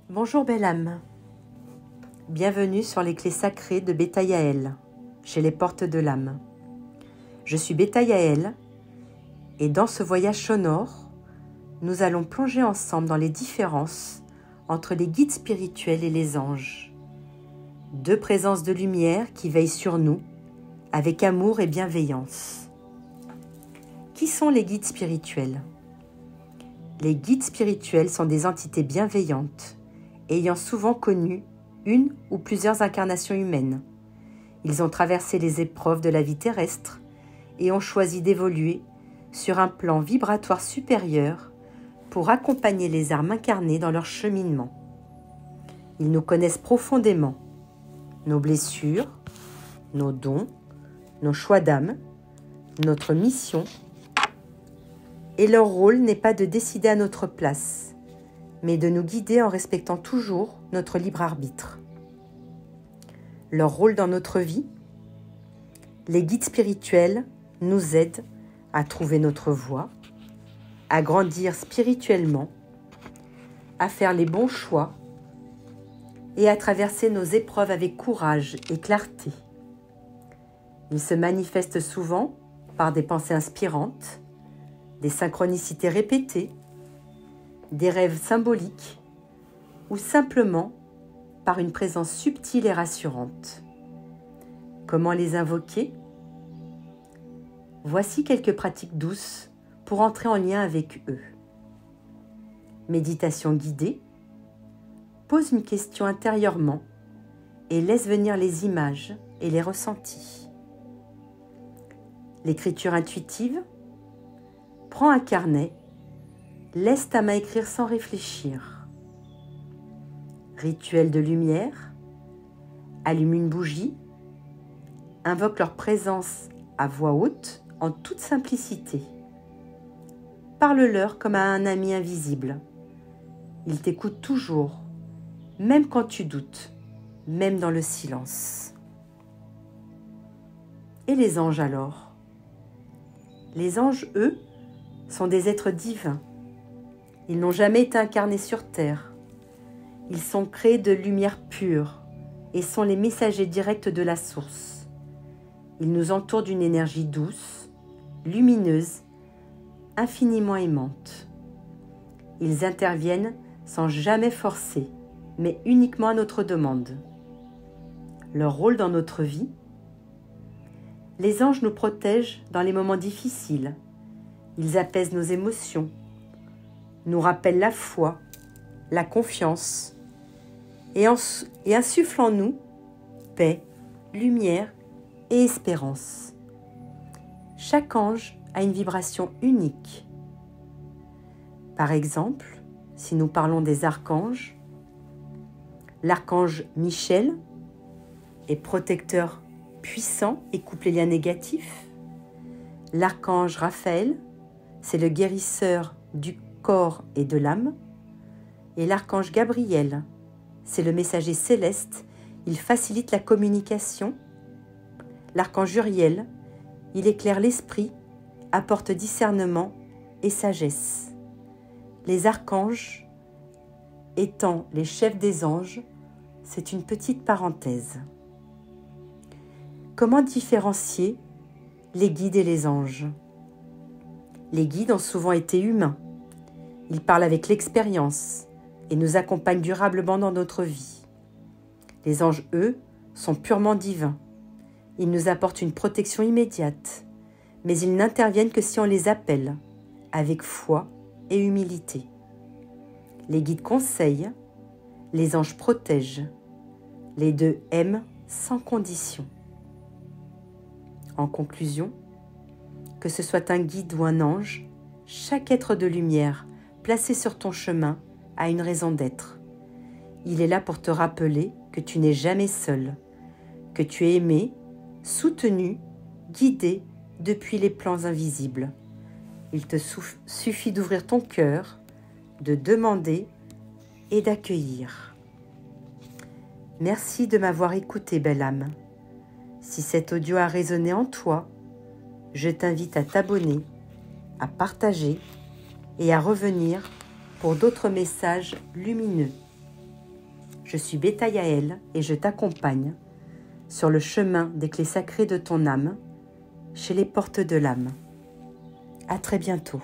Bonjour belle âme, bienvenue sur les clés sacrées de Beta Yael, chez les portes de l'âme. Je suis Beta Yael et dans ce voyage sonore, nous allons plonger ensemble dans les différences entre les guides spirituels et les anges. Deux présences de lumière qui veillent sur nous avec amour et bienveillance. Qui sont les guides spirituels ? Les guides spirituels sont des entités bienveillantes ayant souvent connu une ou plusieurs incarnations humaines. Ils ont traversé les épreuves de la vie terrestre et ont choisi d'évoluer sur un plan vibratoire supérieur pour accompagner les âmes incarnées dans leur cheminement. Ils nous connaissent profondément, nos blessures, nos dons, nos choix d'âme, notre mission, et leur rôle n'est pas de décider à notre place, mais de nous guider en respectant toujours notre libre arbitre. Leur rôle dans notre vie ? Les guides spirituels nous aident à trouver notre voie, à grandir spirituellement, à faire les bons choix et à traverser nos épreuves avec courage et clarté. Ils se manifestent souvent par des pensées inspirantes, des synchronicités répétées, des rêves symboliques ou simplement par une présence subtile et rassurante. Comment les invoquer ? Voici quelques pratiques douces pour entrer en lien avec eux. Méditation guidée. Pose une question intérieurement et laisse venir les images et les ressentis. L'écriture intuitive. Prends un carnet, laisse ta main écrire sans réfléchir. Rituel de lumière. Allume une bougie. Invoque leur présence à voix haute en toute simplicité. Parle-leur comme à un ami invisible. Ils t'écoutent toujours, même quand tu doutes, même dans le silence. Et les anges alors ? Les anges, eux, sont des êtres divins. Ils n'ont jamais été incarnés sur terre. Ils sont créés de lumière pure et sont les messagers directs de la source. Ils nous entourent d'une énergie douce, lumineuse, infiniment aimante. Ils interviennent sans jamais forcer, mais uniquement à notre demande. Leur rôle dans notre vie ? Les anges nous protègent dans les moments difficiles. Ils apaisent nos émotions, nous rappellent la foi, la confiance et insufflent en nous paix, lumière et espérance. Chaque ange a une vibration unique. Par exemple, si nous parlons des archanges, l'archange Michel est protecteur puissant et coupe les liens négatifs. L'archange Raphaël, c'est le guérisseur du corps et de l'âme. Et l'archange Gabriel, c'est le messager céleste, il facilite la communication. L'archange Uriel, il éclaire l'esprit, apporte discernement et sagesse. Les archanges, étant les chefs des anges, c'est une petite parenthèse. Comment différencier les guides et les anges ? Les guides ont souvent été humains. Ils parlent avec l'expérience et nous accompagnent durablement dans notre vie. Les anges, eux, sont purement divins. Ils nous apportent une protection immédiate, mais ils n'interviennent que si on les appelle, avec foi et humilité. Les guides conseillent, les anges protègent. Les deux aiment sans condition. En conclusion, que ce soit un guide ou un ange, chaque être de lumière placé sur ton chemin a une raison d'être. Il est là pour te rappeler que tu n'es jamais seul, que tu es aimé, soutenu, guidé depuis les plans invisibles. Il te suffit d'ouvrir ton cœur, de demander et d'accueillir. Merci de m'avoir écouté, belle âme. Si cet audio a résonné en toi, je t'invite à t'abonner, à partager et à revenir pour d'autres messages lumineux. Je suis Beta Yael et je t'accompagne sur le chemin des clés sacrées de ton âme, chez les portes de l'âme. À très bientôt.